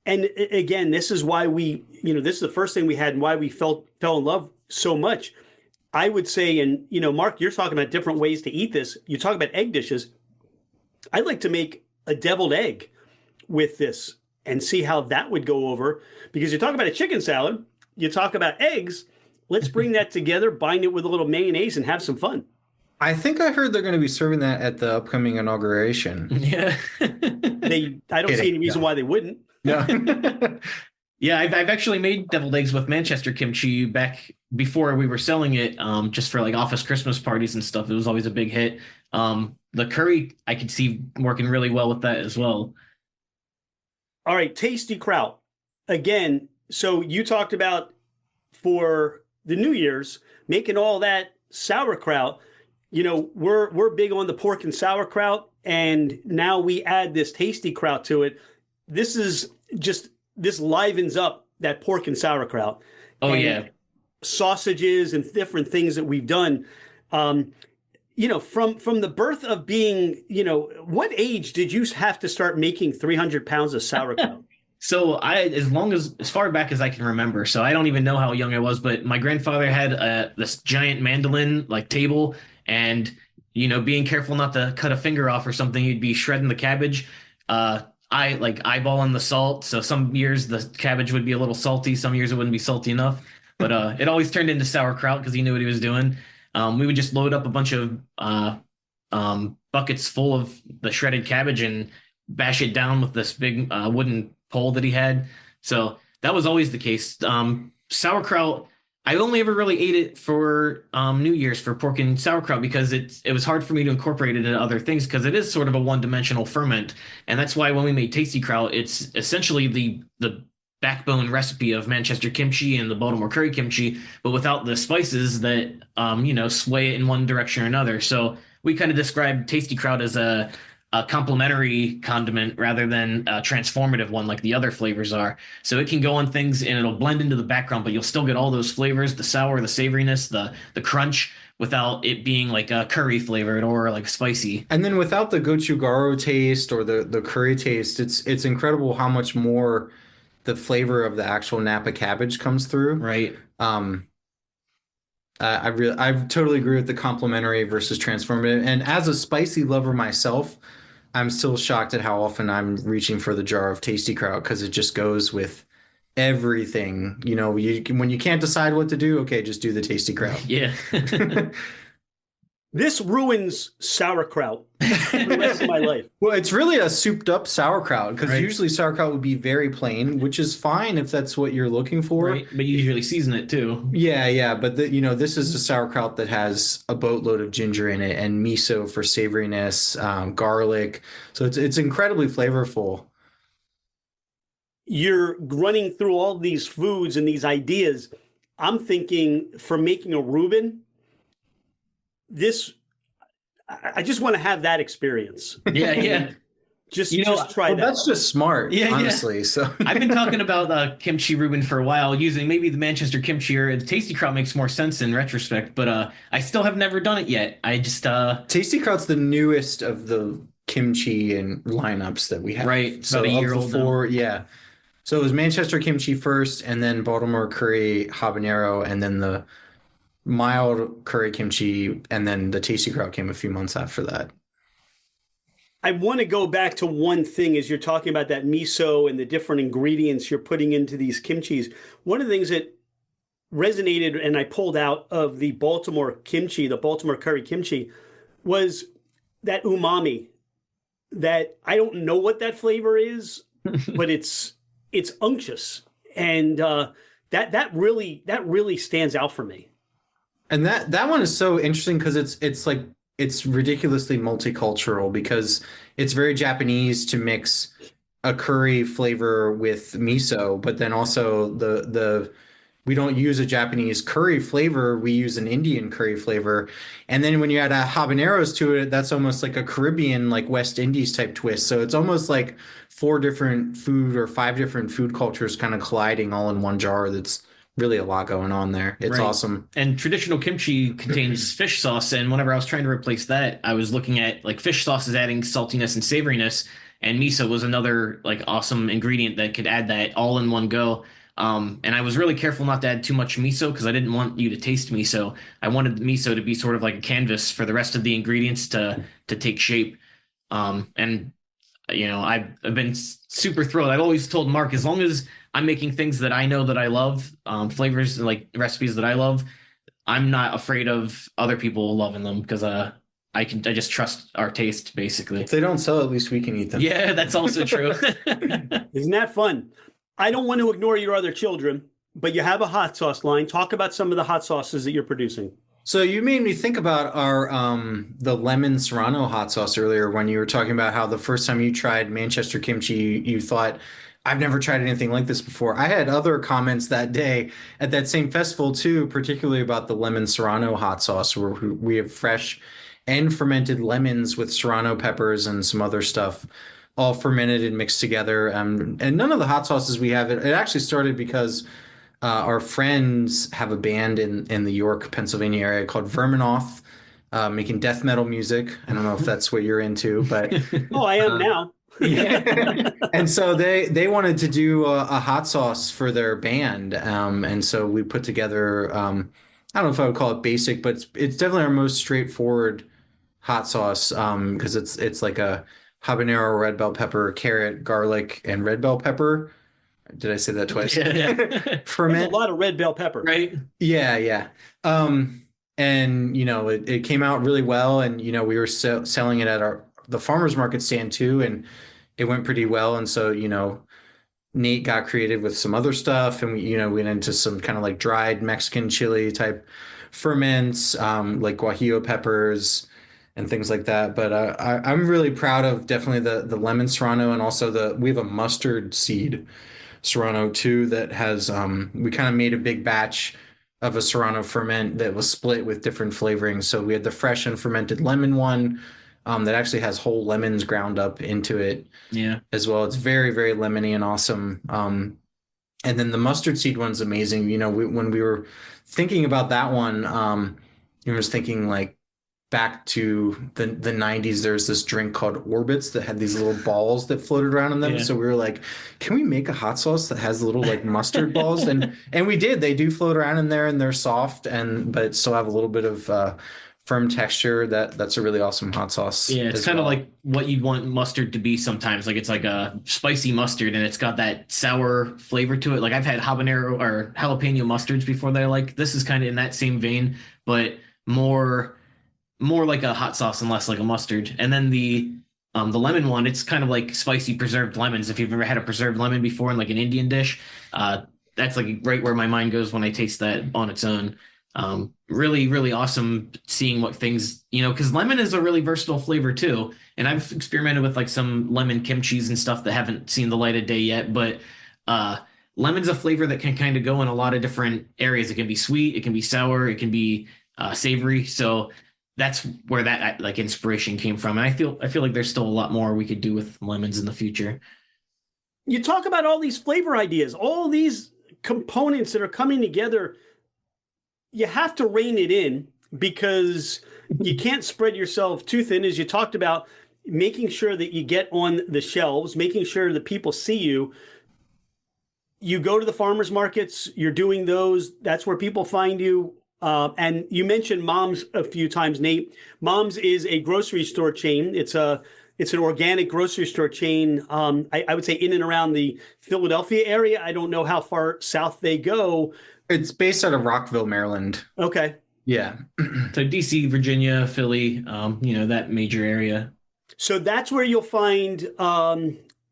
And again, this is why this is the first thing we had and why we fell in love so much. I would say, and Mark, you're talking about different ways to eat this. You talk about egg dishes. I'd like to make a deviled egg with this and see how that would go over. Because you talk about a chicken salad, you talk about eggs. Let's bring that together, bind it with a little mayonnaise, and have some fun. I think I heard they're going to be serving that at the upcoming inauguration. Yeah. I don't see any reason why they wouldn't. No. Yeah, I've actually made deviled eggs with Manchester kimchi back before we were selling it, just for like office Christmas parties and stuff. It was always a big hit. The curry, I could see working really well with that as well. All right, tasty kraut. Again, so you talked about for the New Year's making all that sauerkraut. We're big on the pork and sauerkraut, and now we add this tasty kraut to it. This livens up that pork and sauerkraut. Oh, and yeah. Sausages and different things that we've done. From the birth of being, what age did you have to start making 300 pounds of sauerkraut? So as far back as I can remember, so I don't even know how young I was, but my grandfather had this giant mandolin like table, and being careful not to cut a finger off or something, you'd be shredding the cabbage. I like eyeballing the salt. So some years the cabbage would be a little salty, some years it wouldn't be salty enough. But it always turned into sauerkraut because he knew what he was doing. We would just load up a bunch of buckets full of the shredded cabbage and bash it down with this big wooden pole that he had. So that was always the case. Sauerkraut, I only ever really ate it for New Year's for pork and sauerkraut because it was hard for me to incorporate it into other things because it is sort of a one-dimensional ferment. And that's why when we made Tasty Kraut, it's essentially the backbone recipe of Manchester kimchi and the Baltimore curry kimchi, but without the spices that sway it in one direction or another. So we kind of described Tasty Kraut as a complementary condiment rather than a transformative one like the other flavors are. So it can go on things and it'll blend into the background, but you'll still get all those flavors, the sour, the savoriness, the crunch, without it being like a curry flavored or like spicy. And then without the gochujaro taste or the curry taste, it's incredible how much more the flavor of the actual Napa cabbage comes through. Right. I totally agree with the complementary versus transformative. And as a spicy lover myself, I'm still shocked at how often I'm reaching for the jar of Tasty Kraut because it just goes with everything. When you can't decide what to do, okay, just do the Tasty Kraut. Yeah. This ruins sauerkraut for the rest of my life. Well, it's really a souped up sauerkraut because usually sauerkraut would be very plain, which is fine if that's what you're looking for. Right, but you usually season it too. Yeah, but this is a sauerkraut that has a boatload of ginger in it and miso for savoriness, garlic. So it's incredibly flavorful. You're running through all these foods and these ideas. I'm thinking for making a Reuben, I just want to have that experience. Yeah. Just try that. That's just smart, honestly. Yeah. So I've been talking about kimchi Reuben for a while, using maybe the Manchester kimchi or the Tasty Kraut makes more sense in retrospect, but I still have never done it yet. I just Tasty Kraut's the newest of the kimchi and lineups that we have. Right, so about a year old now. Yeah. So it was Manchester kimchi first, and then Baltimore curry habanero, and then the mild curry kimchi, and then the Tasty Kraut came a few months after that. I want to go back to one thing as you're talking about that miso and the different ingredients you're putting into these kimchis. One of the things that resonated and I pulled out of the Baltimore kimchi, the Baltimore curry kimchi, was that umami. That I don't know what that flavor is, but it's unctuous, and that really stands out for me. And that one is so interesting because it's like it's ridiculously multicultural because it's very Japanese to mix a curry flavor with miso, but then also the we don't use a Japanese curry flavor, we use an Indian curry flavor. And then when you add habaneros to it, that's almost like a Caribbean, like West Indies type twist. So it's almost like four different food or five different food cultures kind of colliding all in one jar. That's really a lot going on there. It's Right. awesome. And traditional kimchi contains fish sauce, and whenever I was trying to replace that, I was looking at like fish sauce is adding saltiness and savoriness, and miso was another like awesome ingredient that could add that all in one go. And I was really careful not to add too much miso because I didn't want you to taste miso. I wanted the miso to be sort of like a canvas for the rest of the ingredients to take shape. And you know, I've been super thrilled. I've always told Mark, as long as I'm making things that I know that I love, flavors and like recipes that I love, I'm not afraid of other people loving them because I just trust our taste basically. If they don't sell, at least we can eat them. Yeah, that's also true. Isn't that fun? I don't want to ignore your other children, but you have a hot sauce line. Talk about some of the hot sauces that you're producing. So you made me think about our the lemon serrano hot sauce earlier when you were talking about how the first time you tried Manchester kimchi, you thought, I've never tried anything like this before. I had other comments that day at that same festival too, particularly about the lemon serrano hot sauce, where we have fresh and fermented lemons with serrano peppers and some other stuff, all fermented and mixed together. And none of the hot sauces we have, it actually started because our friends have a band in the York, Pennsylvania area called McDonough, making death metal music. I don't know if that's what you're into, but Oh, I am now. yeah. And so they wanted to do a hot sauce for their band, and so we put together. I don't know if I would call it basic, but it's definitely our most straightforward hot sauce because it's like a habanero, red bell pepper, carrot, garlic, and red bell pepper. Did I say that twice? Yeah. There's a Ferment. lot of red bell pepper. Right. Yeah, yeah. And you know, it came out really well, and you know, we were selling it at the farmers market stand too, and it went pretty well. And so, you know, Nate got creative with some other stuff, and we, you know, went into some kind of like dried Mexican chili type ferments, like guajillo peppers and things like that. But I'm really proud of definitely the lemon serrano, and also we have a mustard seed serrano too that has we kind of made a big batch of a serrano ferment that was split with different flavorings. So we had the fresh and fermented lemon one that actually has whole lemons ground up into it. Yeah. As well. It's very, very lemony and awesome. And then the mustard seed one's amazing. You know, when we were thinking about that one, I was thinking like back to the 90s, there's this drink called Orbits that had these little balls that floated around in them. Yeah. So we were like, can we make a hot sauce that has little like mustard balls? And we did. They do float around in there and they're soft but still have a little bit of firm texture. That's a really awesome hot sauce. Yeah, it's kind of like what you'd want mustard to be sometimes. Like it's like a spicy mustard and it's got that sour flavor to it. Like I've had habanero or jalapeno mustards before that I like. This is kind of in that same vein, but more like a hot sauce and less like a mustard. And then the lemon one, it's kind of like spicy preserved lemons. If you've ever had a preserved lemon before in like an Indian dish, that's like right where my mind goes when I taste that on its own. Really, really awesome seeing what things, you know, because lemon is a really versatile flavor too. And I've experimented with like some lemon kimchis and stuff that haven't seen the light of day yet, but lemon's a flavor that can kind of go in a lot of different areas. It can be sweet, it can be sour, it can be savory. So that's where that like inspiration came from. And I feel like there's still a lot more we could do with lemons in the future. You talk about all these flavor ideas, all these components that are coming together. You have to rein it in because you can't spread yourself too thin, as you talked about, making sure that you get on the shelves, making sure that people see you. You go to the farmers markets, you're doing those. That's where people find you. And you mentioned Mom's a few times, Nate. Mom's is a grocery store chain. It's an organic grocery store chain. I would say in and around the Philadelphia area. I don't know how far south they go, It's based out of Rockville, Maryland. Okay. Yeah. So DC, Virginia, Philly, that major area. So that's where you'll find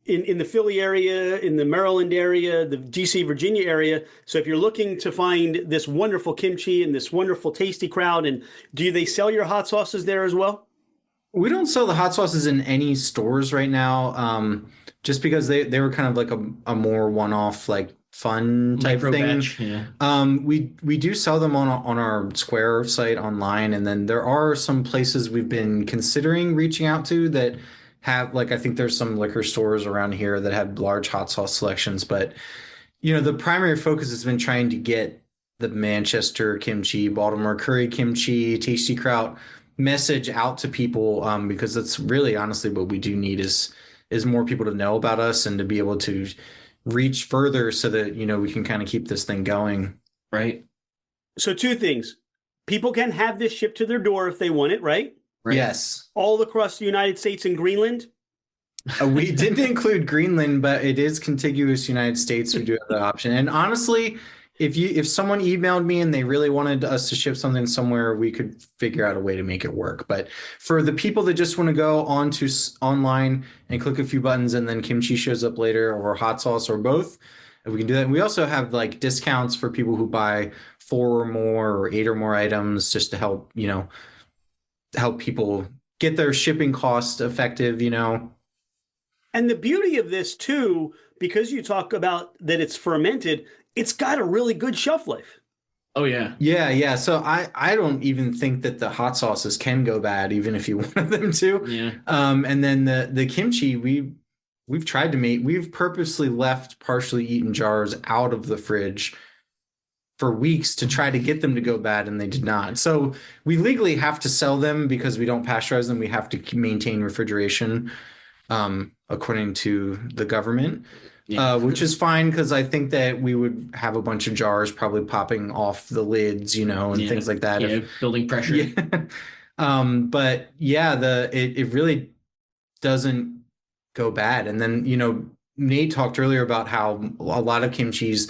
in the Philly area, in the Maryland area, the DC, Virginia area. So if you're looking to find this wonderful kimchi and this wonderful tasty crowd, and do they sell your hot sauces there as well? We don't sell the hot sauces in any stores right now, just because they were kind of like a more one-off, like fun type Micro thing. batch, yeah. We do sell them on our Square site online, and then there are some places we've been considering reaching out to that have, like, I think there's some liquor stores around here that have large hot sauce selections, but the primary focus has been trying to get the Manchester kimchi, Baltimore curry kimchi, tasty kraut message out to people, because that's really honestly what we do need is more people to know about us and to be able to reach further so that we can kind of keep this thing going. Right. So two things. People can have this shipped to their door if they want it, right? Right. Yes. All across the United States and Greenland. We didn't include Greenland, but it is contiguous United States. We do have that option. And honestly, if someone emailed me and they really wanted us to ship something somewhere, we could figure out a way to make it work. But for the people that just want to go online and click a few buttons and then kimchi shows up later, or hot sauce, or both, we can do that. And we also have like discounts for people who buy 4 or more or 8 or more items, just to help people get their shipping cost effective. And the beauty of this too, because you talk about that it's fermented, it's got a really good shelf life. Oh yeah. Yeah. So I don't even think that the hot sauces can go bad, even if you wanted them to. Yeah. And then the kimchi, we've purposely left partially eaten jars out of the fridge for weeks to try to get them to go bad, and they did not. So we legally have to sell them because we don't pasteurize them. We have to maintain refrigeration, according to the government. Yeah. Which is fine, because I think that we would have a bunch of jars probably popping off the lids, and things like that. Yeah, building pressure. Yeah. But yeah, it really doesn't go bad. And then, Nate talked earlier about how a lot of kimchis,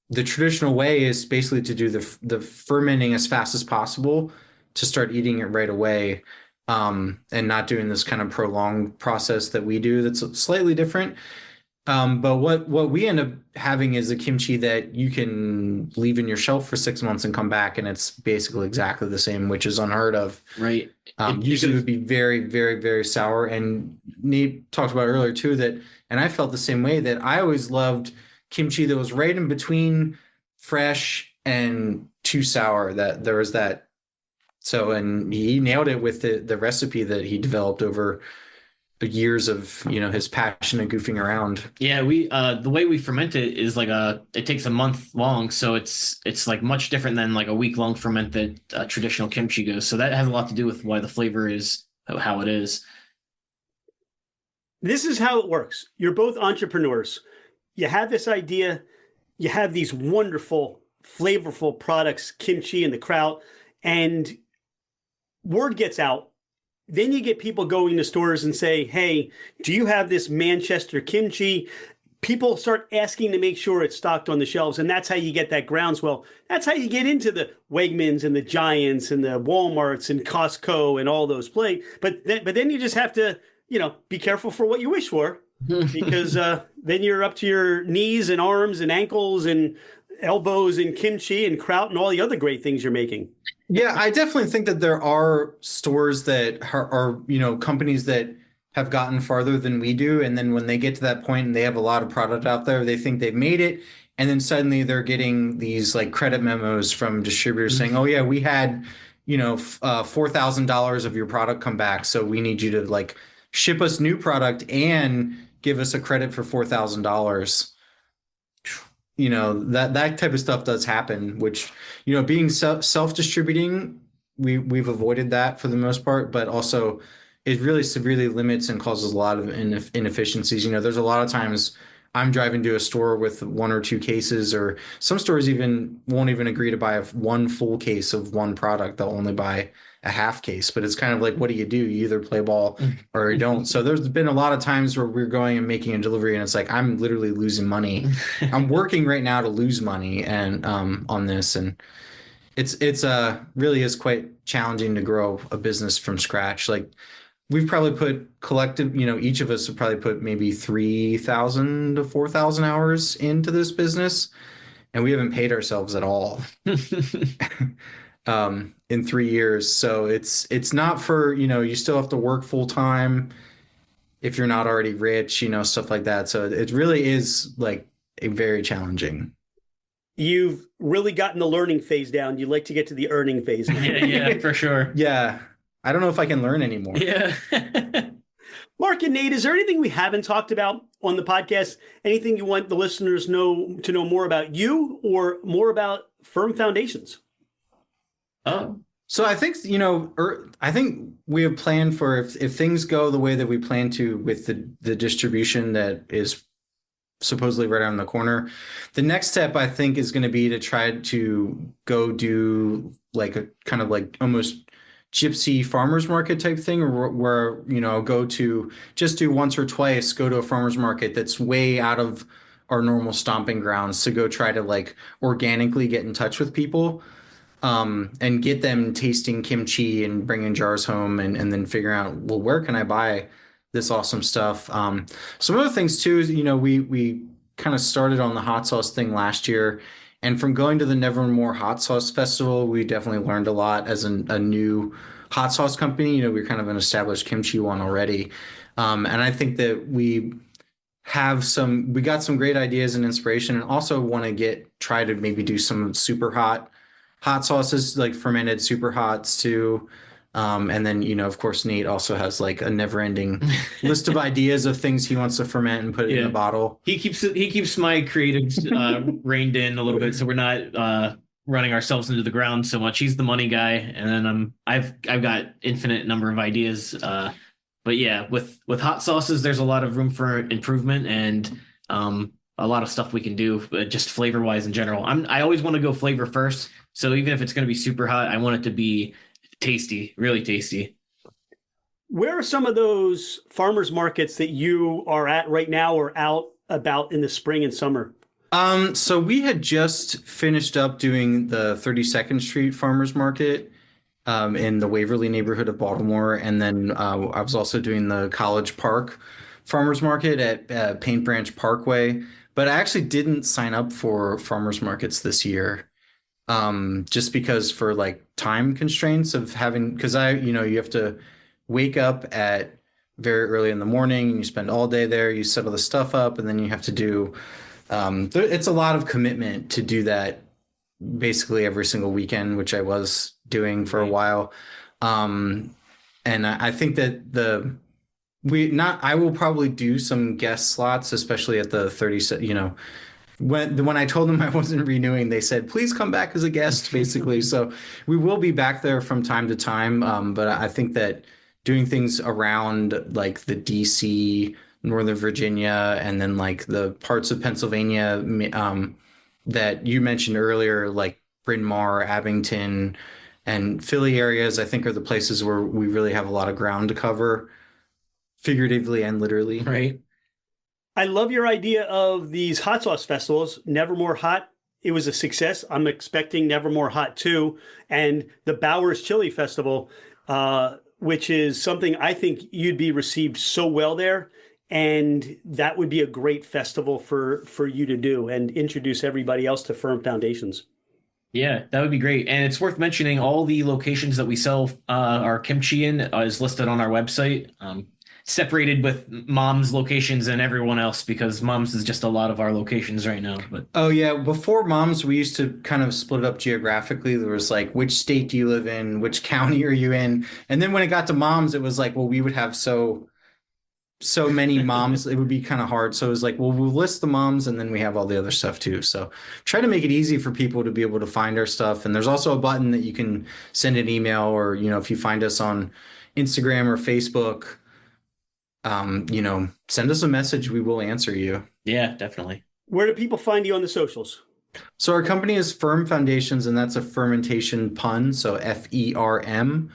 the traditional way is basically to do the fermenting as fast as possible to start eating it right away, and not doing this kind of prolonged process that we do that's slightly different. But what we end up having is a kimchi that you can leave in your shelf for 6 months and come back, and it's basically exactly the same, which is unheard of. Right. Usually it would be very, very, very sour. And Nate talked about earlier too and I felt the same way, that I always loved kimchi that was right in between fresh and too sour. That there was that. So, and he nailed it with the recipe that he developed over years of his passion and goofing around. Yeah, we the way we ferment it is like it takes a month long, so it's like much different than like a week long ferment that traditional kimchi goes. So that has a lot to do with why the flavor is how it is. This is how it works. You're both entrepreneurs. You have this idea, you have these wonderful, flavorful products, kimchi and the kraut, and word gets out. Then you get people going to stores and say, hey, do you have this Manchester kimchi? People start asking to make sure it's stocked on the shelves. And that's how you get that groundswell. That's how you get into the Wegmans and the Giants and the Walmarts and Costco and all those play. But then you just have to, be careful for what you wish for, because then you're up to your knees and arms and ankles and elbows in kimchi and kraut and all the other great things you're making. Yeah, I definitely think that there are stores that are companies that have gotten farther than we do. And then when they get to that point and they have a lot of product out there, they think they've made it. And then suddenly they're getting these like credit memos from distributors saying, oh yeah, we had, $4,000 of your product come back. So we need you to like ship us new product and give us a credit for $4,000. That type of stuff does happen, which, being self-distributing, we've avoided that for the most part, but also it really severely limits and causes a lot of inefficiencies. There's a lot of times I'm driving to a store with 1 or 2 cases, or some stores even won't even agree to buy one full case of one product. They'll only buy a half case, but it's kind of like, what do? You either play ball or you don't. So there's been a lot of times where we're going and making a delivery and it's like, I'm literally losing money. I'm working right now to lose money and on this. And it's really is quite challenging to grow a business from scratch. Like we've probably put collective, each of us have probably put maybe 3,000 to 4,000 hours into this business, and we haven't paid ourselves at all in 3 years. So it's not for, you still have to work full time if you're not already rich, stuff like that. So it really is like a very challenging. You've really gotten the learning phase down. You'd like to get to the earning phase now. Yeah, for sure. Yeah. I don't know if I can learn anymore. Yeah. Mark and Nate, is there anything we haven't talked about on the podcast? Anything you want the listeners to know more about you or more about Ferm Foundations? Oh, so I think, I think we have planned for if things go the way that we plan to with the distribution that is supposedly right around the corner. The next step, I think, is going to be to try to go do like a kind of like almost gypsy farmers market type thing, where go to just do once or twice, go to a farmers market that's way out of our normal stomping grounds to go try to like organically get in touch with people. And get them tasting kimchi and bringing jars home and then figuring out, well, where can I buy this awesome stuff? Some other things too is, we kind of started on the hot sauce thing last year. And from going to the Nevermore Hot Sauce Festival, we definitely learned a lot as a new hot sauce company. We're kind of an established kimchi one already. And I think that we got some great ideas and inspiration, and also want to try to maybe do some super hot sauces, like fermented super hots too. And then, of course, Nate also has like a never ending list of ideas of things he wants to ferment and put it in a bottle. He keeps my creatives reined in a little bit, so we're not running ourselves into the ground so much. He's the money guy, and then I've got infinite number of ideas. But yeah, with hot sauces, there's a lot of room for improvement and a lot of stuff we can do, just flavor wise in general. I always want to go flavor first. So even if it's going to be super hot, I want it to be tasty, really tasty. Where are some of those farmers markets that you are at right now or out about in the spring and summer? So we had just finished up doing the 32nd Street Farmers Market in the Waverly neighborhood of Baltimore. And then I was also doing the College Park Farmers Market at Paint Branch Parkway. But I actually didn't sign up for farmers markets this year. Just because for like time constraints of having, because you have to wake up at very early in the morning and you spend all day there, you set all the stuff up, and then you have to do, it's a lot of commitment to do that basically every single weekend, which I was doing for a while. And I think that I will probably do some guest slots, especially at the 30, when I told them I wasn't renewing, they said, please come back as a guest, basically. So we will be back there from time to time. But I think that doing things around like the DC, Northern Virginia, and then like the parts of Pennsylvania that you mentioned earlier, like Bryn Mawr, Abington, and Philly areas, I think are the places where we really have a lot of ground to cover, figuratively and literally. Right. I love your idea of these hot sauce festivals. Nevermore Hot, it was a success. I'm expecting Nevermore Hot too. And the Bowers Chili Festival, which is something I think you'd be received so well there. And that would be a great festival for you to do and introduce everybody else to Ferm Foundations. Yeah, that would be great. And it's worth mentioning all the locations that we sell our kimchi in is listed on our website. Separated with Mom's locations and everyone else, because Mom's is just a lot of our locations right now. But oh yeah, before Mom's, we used to kind of split it up geographically. There was like, which state do you live in? Which county are you in? And then when it got to Mom's, it was like, well, we would have so many Moms, it would be kind of hard. So it was like, well, we'll list the Moms and then we have all the other stuff too. So try to make it easy for people to be able to find our stuff. And there's also a button that you can send an email, or if you find us on Instagram or Facebook, send us a message. We will answer you. yeah, definitely. Where do people find you on the socials? So our company is Ferm Foundations, and that's a fermentation pun. So FERM.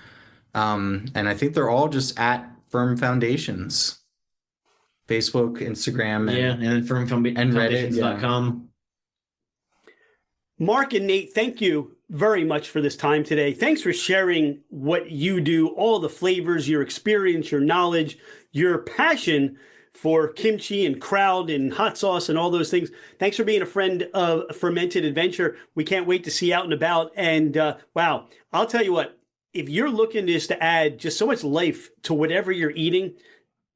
And I think they're all just at Ferm Foundations, Facebook, Instagram, Yeah, and then and Reddit. Yeah. fermfoundations.com. Mark and Nate, thank you very much for this time today. Thanks for sharing what you do, all the flavors, your experience, your knowledge, your passion for kimchi and kraut and hot sauce and all those things. Thanks for being a friend of Fermented Adventure. We can't wait to see you out and about. And wow, I'll tell you what, if you're looking just to add just so much life to whatever you're eating,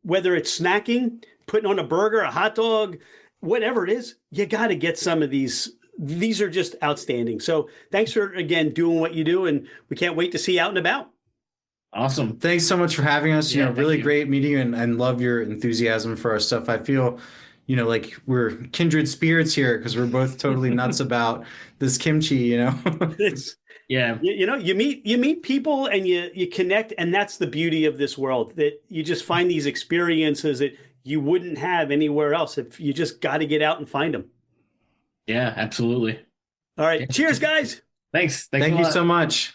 whether it's snacking, putting on a burger, a hot dog, whatever it is, you got to get some of these. These are just outstanding. So thanks for, again, doing what you do. And we can't wait to see you out and about. Awesome. Thanks so much for having us. Yeah, Really you. great meeting you, and love your enthusiasm for our stuff. I feel, like we're kindred spirits here because we're both totally nuts about this kimchi, It's, Yeah. you meet people and you connect, and that's the beauty of this world, that you just find these experiences that you wouldn't have anywhere else if you just got to get out and find them. Yeah, absolutely. All right. Yeah. Cheers, guys. Thanks. Thank you so much.